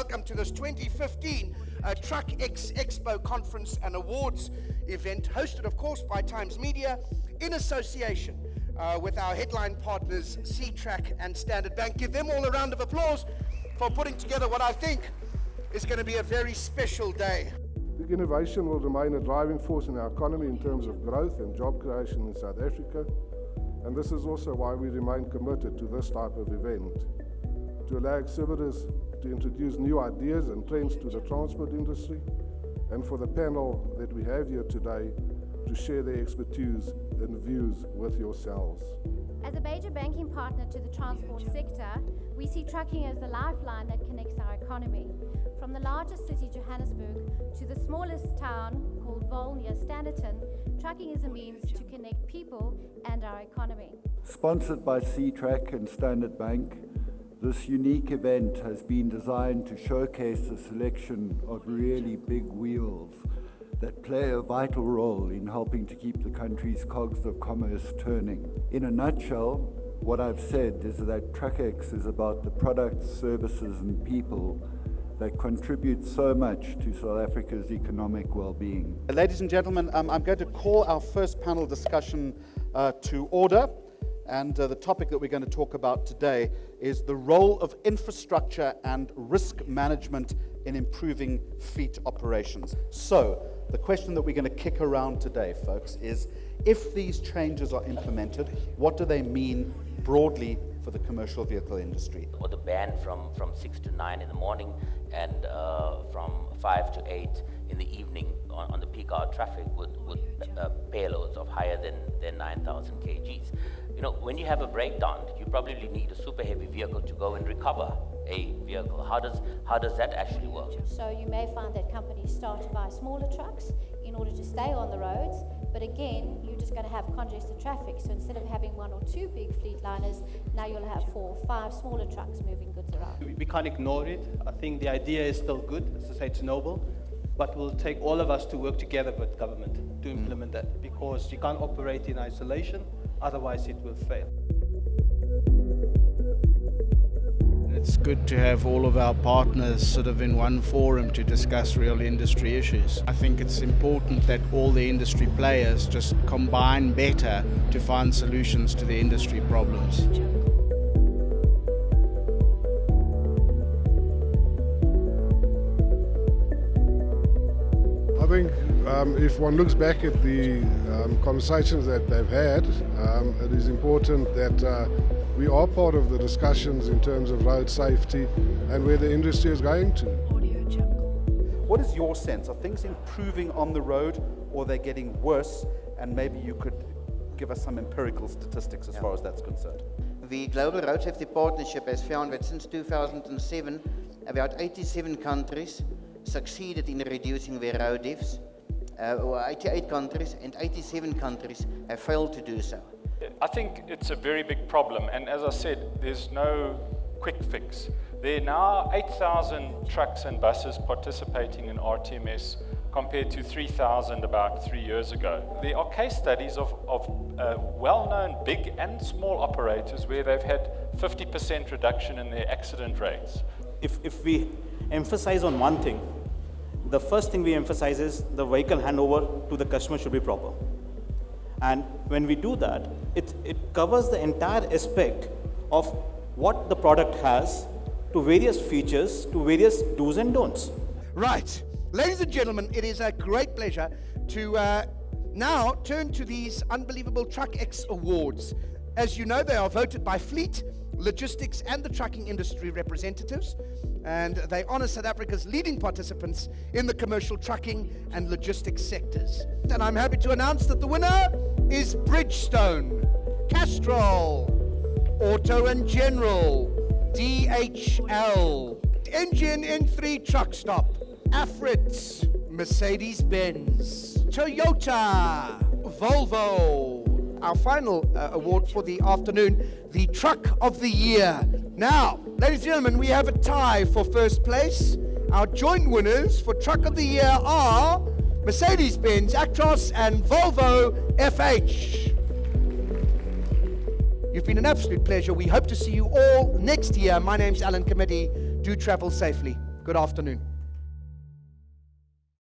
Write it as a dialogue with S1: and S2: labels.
S1: welcome to this 2015 TruckX Expo Conference and Awards event, hosted of course by Times Media in association with our headline partners C-Track and Standard Bank. Give them all a round of applause for putting together what I think is going to be a very special day.
S2: Big innovation will remain a driving force in our economy in terms of growth and job creation in South Africa, and this is also why we remain committed to this type of event, to allow exhibitors to introduce new ideas and trends to the transport industry, and for the panel that we have here today to share their expertise and views with yourselves.
S3: As a major banking partner to the transport sector, we see trucking as the lifeline that connects our economy. From the largest city, Johannesburg, to the smallest town called Vaal near Sandton, trucking is a means to connect people and our economy.
S4: Sponsored by C-Track and Standard Bank, this unique event has been designed to showcase a selection of really big wheels that play a vital role in helping to keep the country's cogs of commerce turning. In a nutshell, what I've said is that TruckX is about the products, services and people that contribute so much to South Africa's economic well-being.
S5: Ladies and gentlemen, I'm going to call our first panel discussion to order. And the topic that we're going to talk about today is the role of infrastructure and risk management in improving fleet operations. So, the question that we're going to kick around today, folks, is if these changes are implemented, what do they mean broadly for the commercial vehicle industry?
S6: Or the ban from 6 to 9 in the morning and from 5 to 8 in the evening on the peak hour traffic with payloads of higher than 9,000 kgs. You know, when you have a breakdown, you probably need a super heavy vehicle to go and recover a vehicle. How does that actually work?
S3: So you may find that companies start to buy smaller trucks in order to stay on the roads, but again, you're just going to have congested traffic. So instead of having 1 or 2 big fleet liners, now you'll have 4 or 5 smaller trucks moving goods around.
S7: We can't ignore it. I think the idea is still good, as I say, it's noble, but it will take all of us to work together with government to implement that, because you can't operate in isolation, otherwise it will fail.
S8: It's good to have all of our partners sort of in one forum to discuss real industry issues. I think it's important that all the industry players just combine better to find solutions to the industry problems.
S2: I think if one looks back at the conversations that they've had, it is important that we are part of the discussions in terms of road safety and where the industry is going to.
S5: What is your sense? Are things improving on the road, or they're getting worse? And maybe you could give us some empirical statistics as far as that's concerned.
S9: The Global Road Safety Partnership has found that since 2007, about 87 countries succeeded in reducing their road deaths, or 88 countries, and 87 countries have failed to do so.
S10: I think it's a very big problem, and as I said, there's no quick fix. There are now 8,000 trucks and buses participating in RTMS compared to 3,000 about 3 years ago. There are case studies of well-known big and small operators where they've had 50% reduction in their accident rates.
S11: If we emphasize on one thing, the first thing we emphasize is the vehicle handover to the customer should be proper. And when we do that, it covers the entire aspect of what the product has, to various features, to various do's and don'ts.
S1: Right, ladies and gentlemen, it is a great pleasure to now turn to these unbelievable TruckX Awards. As you know, they are voted by fleet, logistics and the trucking industry representatives, and they honor South Africa's leading participants in the commercial trucking and logistics sectors. And I'm happy to announce that the winner is Bridgestone, Castrol, Auto and General, DHL, Engine N3 Truck Stop, Afrit, Mercedes-Benz, Toyota, Volvo. Our final award for the afternoon, the Truck of the Year. Now, ladies and gentlemen, we have a tie for first place. Our joint winners for Truck of the Year are Mercedes-Benz, Actros and Volvo FH. You've been an absolute pleasure. We hope to see you all next year. My name's Alan Committee. Do travel safely. Good afternoon.